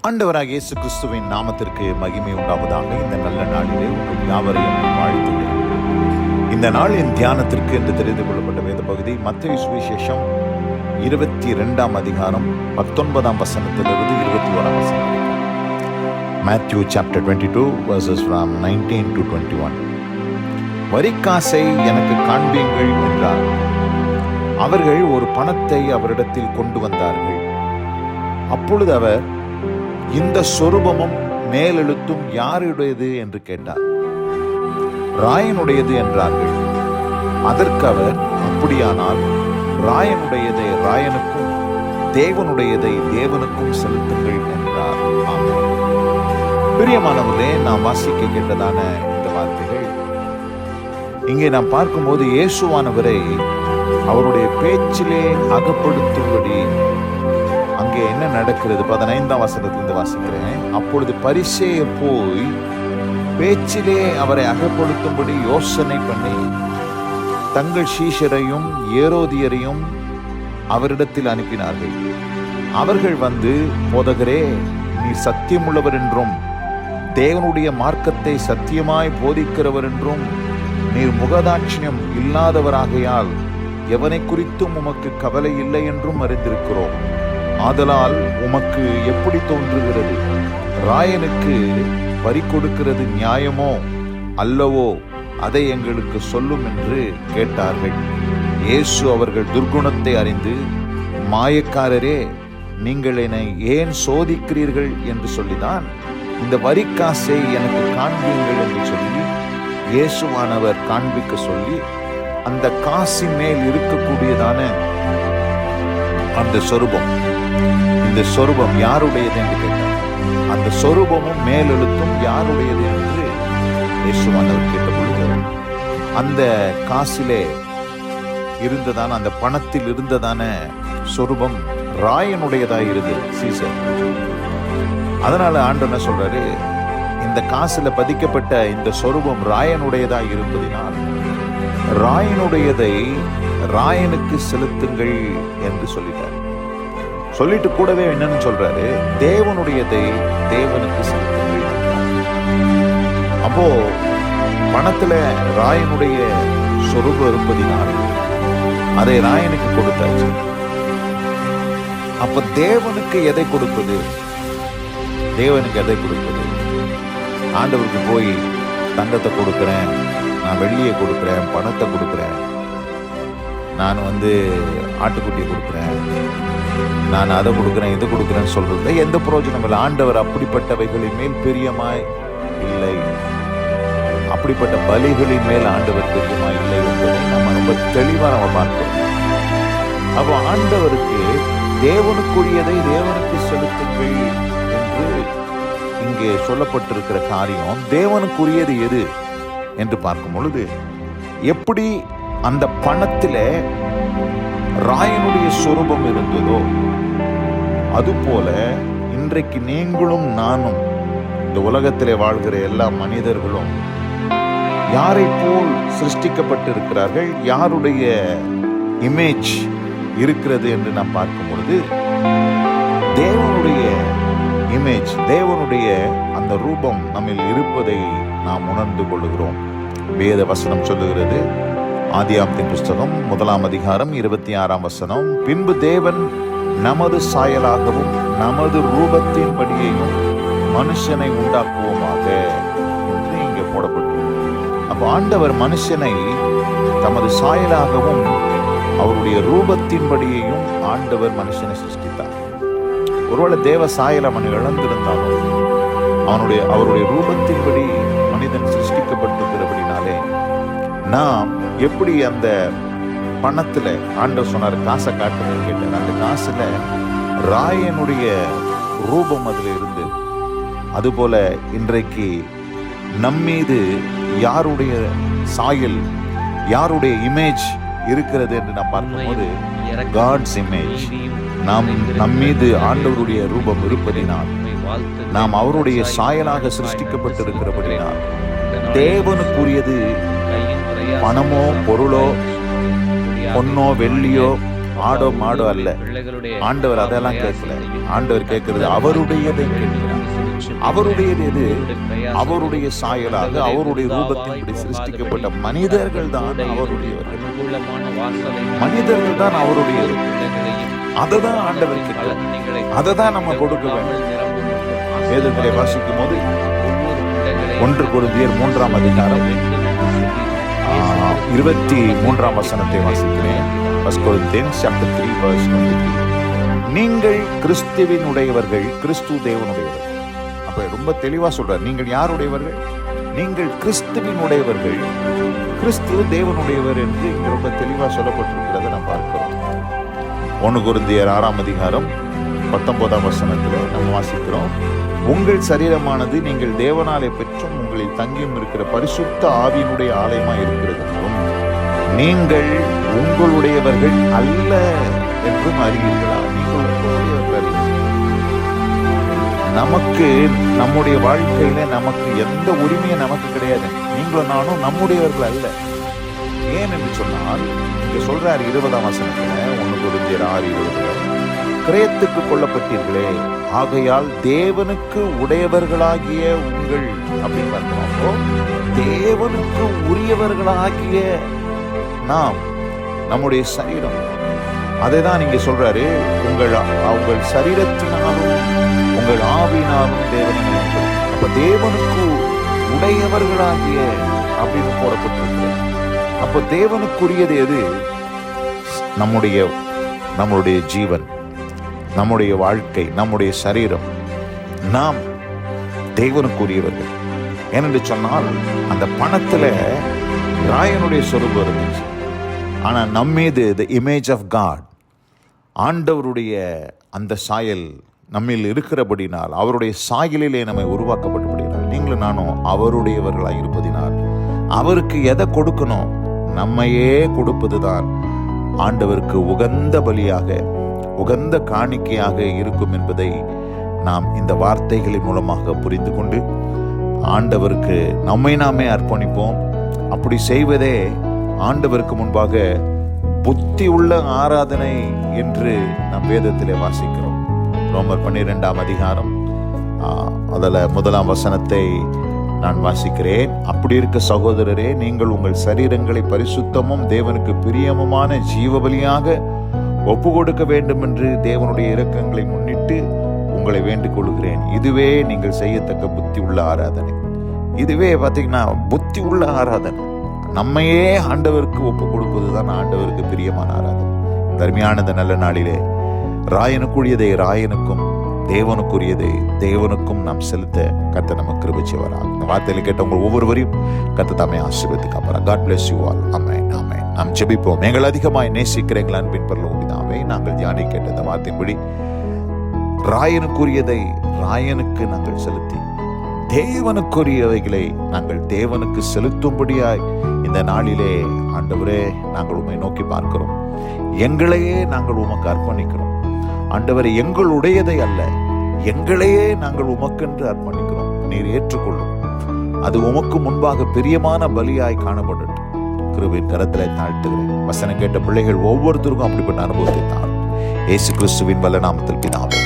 ஆண்டவராகிய இயேசு கிறிஸ்துவின் நாமத்திற்கு மகிமை உண்டாவதாக. இந்த நல்ல நாளிலே உங்கள் யாவரையும் வாழ்த்துகிறேன். இந்த நாளின் தியானத்திற்கு என்று தெரிந்து கொள்ளப்பட்ட வேத பகுதி மத்தேயு சுவிசேஷம் 22 அதிகாரம் 19 வசனத்திலிருந்து 21 வசனம். Matthew chapter 22 verses from 19 to 21. வரிக்காசை எனக்கு காண்பீங்கள் என்றார். அவர்கள் ஒரு பணத்தை அவரிடத்தில் கொண்டு வந்தார்கள். அப்பொழுது அவர், இந்த சொரூபமும் மேலெழுத்தும் யாருடையது என்று கேட்டார். ராயனுடையது என்றார்கள். அதற்கு அவர், அப்படியானால் ராயனுடையதை ராயனுக்கும் தேவனுடையதை தேவனுக்கும் செலுத்துங்கள் என்றார். ஆமென். பிரியமானவர்களே, நாம் வாசிக்க கேட்டதான இந்த வார்த்தைகள் இங்கே நாம் பார்க்கும்போது இயேசுவானவரை அவருடைய பேச்சிலே அகப்படுத்தும்படி அங்கே என்ன நடக்கிறது? 15 வசனத்திலிருந்து வாசிக்கிறேன். அப்பொழுது பரிசேயர் போய் பேச்சிலே அவரை அகப்படுத்தும்படி யோசனை பண்ணி தங்கள் சீஷரையும் ஏரோதியரையும் அவரிடத்தில் அனுப்பினார்கள். அவர்கள் வந்து, போதகரே, நீர் சத்தியமுள்ளவர் என்றும் தேவனுடைய மார்க்கத்தை சத்தியமாய் போதிக்கிறவர் என்றும் நீர் முகதாட்சியம் இல்லாதவராகையால் எவனை குறித்தும் உமக்கு கவலை இல்லை என்றும் அறிந்திருக்கிறோம். ஆதலால் உமக்கு எப்படி தோன்றுகிறது? ராயனுக்கு வரி கொடுக்கிறது நியாயமோ அல்லவோ? அதை எங்களுக்கு சொல்லும் என்று கேட்டார்கள். இயேசு அவர்கள் துர்குணத்தை அறிந்து, மாயக்காரரே, நீங்கள் என்னை ஏன் சோதிக்கிறீர்கள் என்று சொல்லிதான் இந்த வரிக்காசை எனக்கு காண்பீங்கள் என்று சொல்லி இயேசுவானவர் காண்பிக்க சொல்லி அந்த காசின் மேல் இருக்கக்கூடியதான அந்த சொரூபம், இந்த சொரூபம் யாருடையது என்று கேட்டார். அந்த சொரூபமும் மேலெழுத்தும் யாருடையது என்று இயேசுவானவர் கேட்டபொழுது, அந்த காசிலே இருந்ததான, அந்த பணத்தில் இருந்ததான சொரூபம் ராயனுடையதாக இருந்தது, சீசர். அதனால ஆண்டவர் என்ன சொல்றாரு? இந்த காசுல பதிக்கப்பட்ட இந்த சொரூபம் ராயனுடையதாக இருப்பதினால் ராயனுடையதை ராயனுக்கு செலுத்துங்கள் என்று சொல்லிட்டார். சொல்லிட்டு கூடவே என்னன்னு சொல்றாரு? தேவனுடையதை தேவனுக்கு செலுத்துங்கள். அப்போ பணத்துல ராயனுடைய சொரூபம் இருப்பதினால் அதை ராயனுக்கு கொடுத்தாச்சு. அப்ப தேவனுக்கு எதை கொடுப்பது? தேவனுக்கு எதை கொடுப்பது? ஆண்டவருக்கு போய் தங்கத்தை கொடுக்கிறேன், நான் வெள்ளியை கொடுக்கிறேன், பணத்தை கொடுக்கிறேன், நான் ஆட்டுக்குட்டியை கொடுக்கிறேன், நான் அதை கொடுக்கிறேன், இது கொடுக்கிறேன்னு சொல்றது எந்த பிரயோஜனம் இல்லை. ஆண்டவர் அப்படிப்பட்டவைகளின் மேல் பிரியமாய் இல்லை. அப்படிப்பட்ட பலிகளின் மேல் ஆண்டவர் பிரியமாய் இல்லை என்பதை நம்ம ரொம்ப தெளிவாக நம்ம பார்க்கிறோம். அப்போ ஆண்டவருக்கு தேவனுக்குரியதை தேவனுக்கு செலுத்துங்கள் என்று இங்கே சொல்லப்பட்டிருக்கிற காரியம், தேவனுக்குரியது எது என்று பார்க்கும் பொழுது, எப்படி அந்த பணத்தில ராயனுடைய சொரூபம் இருந்ததோ அதுபோல இன்றைக்கு நீங்களும் நானும், இந்த உலகத்திலே வாழ்கிற எல்லா மனிதர்களும் யாரை போல் சிருஷ்டிக்கப்பட்டிருக்கிறார்கள், யாருடைய இமேஜ் இருக்கிறது என்று நாம் பார்க்கும் பொழுது, தேவனுடைய இமேஜ், தேவனுடைய அந்த ரூபம் நம்மில் இருப்பதை நாம் உணர்ந்து கொள்ளுகிறோம். வேத வசனம் சொல்லுகிறது, ஆதியாகமத்தின் புஸ்தகம் 1 அதிகாரம் 26 வசனம், பின்பு தேவன் நமது சாயலாகவும் நமது ரூபத்தின் படியையும் மனுஷனை உண்டாக்குவோமாக என்று இங்கே போடப்பட்டது. அப்போ ஆண்டவர் மனுஷனை தமது சாயலாகவும் அவருடைய ரூபத்தின்படியையும் ஆண்டவர் மனுஷனை சிருஷ்டித்தார். ஒருவேளை தேவ சாயல் அவன் இழந்திருந்தாலும் அவருடைய ரூபத்தின்படி மனிதன் சிருஷ்டிக்கப்பட்டிருக்கிறபடினாலே நாம் எப்படி அந்த பணத்துல, ஆண்டவர் சொன்னார் காசை காட்டுன்னு கேட்டார், அந்த காசுல ராயனுடைய ரூபம் அதுல இருந்து, அதுபோல இன்றைக்கு நம்மீது யாருடைய சாயல், யாருடைய இமேஜ் இருக்கிறது என்று நாம் பார்க்கும்போது, காட்ஸ் இமேஜ், நம்மீது ஆண்டவருடைய ரூபம் இருப்பதினால், நாம் அவருடைய சாயலாக சிருஷ்டிக்கப்பட்டிருக்கிறபடினால், தேவனுக்குரியது பணமோ பொருளோ பொன்னோ வெள்ளியோ ஆடோ மாடோ அல்ல. ஆண்டவர் அதெல்லாம் கேட்கல. ஆண்டவர் கேட்கிறது அவருடையதை கேட்கிறார். அவருடையது எது? அவருடைய சாயலாக அவருடைய ரூபத்தின்படி சிருஷ்டிக்கப்பட்ட மனிதர்கள் தான் அவருடையவர்கள். மனிதர்கள் தான் அவருடையவர்கள். அதை தான் ஆண்டவர் கேட்கிறார். அதை தான் நம்ம கொடுக்க வேண்டும். வேதத்திலே வாசிக்கும் போது 1 கொரிந்தியர் 3ஆம் அதிகாரம் 23ஆம் வசனத்தை வாசிக்கிறேன். 1 Corinthians chapter 3 verse 23. நீங்கள் கிறிஸ்துவினுடையவர்கள், கிறிஸ்து தேவனுடையவர். அப்ப ரொம்ப தெளிவா சொல்றார். நீங்கள் யாருடையவர்கள்? நீங்கள் கிறிஸ்துவினுடையவர்கள், கிறிஸ்து தேவனுடையவர் என்று இங்க ரொம்ப தெளிவா சொல்லப்பட்டிருக்கிறத நாம் பார்க்கிறோம். 1 கொரிந்தியர் 6ஆம் அதிகாரம் 19ஆம் வசனத்துல நம்ம வாசிக்கிறோம். உங்கள் சரீரமானது நீங்கள் தேவனாலே பெற்றும் உங்களில் தங்கியும் இருக்கிற பரிசுத்த ஆவியினுடைய ஆலயமாய் இருக்கிறதுனாலும் நீங்கள் உங்களுடையவர்கள் அல்ல என்றும் அறிவீர்களா? நீங்கள் உங்களுடையவர்கள் அல்ல. நமக்கு நம்முடைய வாழ்க்கையில நமக்கு எந்த உரிமையும் நமக்கு கிடையாது. நீங்களும் நானும் நம்முடையவர்கள் அல்ல. ஏன் என்று சொன்னால் இங்க சொல்றாரு 20ஆம் வசனத்துல 1 கொரிந்தியர் 6:20, கிரயத்துக்கு கொல்லப்பட்டீர்களே, ஆகையால் தேவனுக்கு உடையவர்களாகிய உங்கள் அப்படின்னு பார்க்கிறோம். தேவனுக்கு உரியவர்களாகிய நாம், நம்முடைய சரீரம், அதை தான் நீங்க சொல்றாரு. உங்கள் சரீரத்தினாலும் உங்கள் ஆவியினாலும் தேவனை நினைக்கும். அப்ப தேவனுக்கு உடையவர்களாகிய அப்படின்னு போடப்பட்டிருக்கு. அப்ப தேவனுக்குரியது எது? நம்முடைய ஜீவன், நம்முடைய வாழ்க்கை, நம்முடைய சரீரம். நாம் தேவனுக்குரியவர்கள். ஏனென்று சொன்னால் அந்த பணத்துல ராயனுடைய சொரூபம் இருந்துச்சு. ஆனா நம்மீது the image of God, ஆண்டவருடைய அந்த சாயல் நம்மில் இருக்கிறபடினால், அவருடைய சாயலிலே நம்மை உருவாக்கப்பட்டபடினால், நீங்களும் நானும் அவருடையவர்களாய் இருப்பதினால் அவருக்கு எதை கொடுக்கணும்? நம்மையே கொடுப்பதுதான் ஆண்டவருக்கு உகந்த பலியாக, உகந்த காணிக்கையாக இருக்கும் என்பதை நாம் இந்த வார்த்தைகளின் மூலமாக புரிந்து கொண்டு ஆண்டவருக்கு நம்மை நாமே அர்ப்பணிப்போம். அப்படி செய்வதே ஆண்டவருக்கு முன்பாக புத்தி உள்ள ஆராதனை என்று நம் வேதத்திலே வாசிக்கிறோம். ரோமர் 12ஆம் அதிகாரம் அதில் 1ஆம் வசனத்தை நான் வாசிக்கிறேன். அப்படி இருக்க சகோதரரே, நீங்கள் உங்கள் சரீரங்களை பரிசுத்தமும் தேவனுக்கு பிரியமுமான ஜீவபலியாக ஒப்பு கொடுக்க வேண்டும் என்று தேவனுடைய இரக்கங்களை முன்னிட்டு உங்களை வேண்டிக் கொள்கிறேன். இதுவே நீங்கள் செய்யத்தக்க புத்தி உள்ள ஆராதனை. இதுவே பார்த்தீங்கன்னா புத்தி உள்ள ஆராதனை. நம்மையே ஆண்டவருக்கு ஒப்பு கொடுப்பதுதான் ஆண்டவருக்கு பிரியமான ஆராதனை. தர்மியான இந்த நல்ல நாளிலே ராயனுக்குரியதை ராயனுக்கும், தேவனுக்குரியதை தேவனுக்கும் நாம் செலுத்த கர்த்தர் நமக்கு கிருபை செய்வாராக. இந்த வார்த்தையில கேட்ட உங்கள் ஒவ்வொருவரையும் கர்த்தர் தாமே ஆசீர்வதிக்க போறார். God bless you all. ஆமென், ஆமென். நாம் ஜெபிப்போம். எங்கள் அதிகமாய் நேசிக்கிற எங்கள் அன்பின் பரலோக பிதாவே, நாங்கள் தியானி கேட்ட இந்த வார்த்தையின்படி ராயனுக்குரியதை ராயனுக்கு நாங்கள் செலுத்தி, தேவனுக்குரியவைகளை நாங்கள் தேவனுக்கு செலுத்தும்படியாய் இந்த நாளிலே ஆண்டவரே நாங்கள் உம்மை நோக்கி பார்க்கிறோம். எங்களையே நாங்கள் உமக்கு அர்ப்பணிக்கிறோம். ஆண்டவரே, எங்களுடையதை அல்ல, எங்களையே நாங்கள் உமக்கென்று அர்ப்பணிக்கிறோம். நீர் ஏற்றுக்கொள்ளும். அது உமக்கு முன்பாக பிரியமான பலியாய் காணப்படட்டும். கிருபையின் கரத்திலே தாழ்த்துகிறேன். வசனம் கேட்ட பிள்ளைகள் ஒவ்வொருத்தருக்கும் அப்படிப்பட்ட அனுபவத்தை தான் இயேசு கிறிஸ்துவின் வல்ல நாமத்தில் பிதாவே.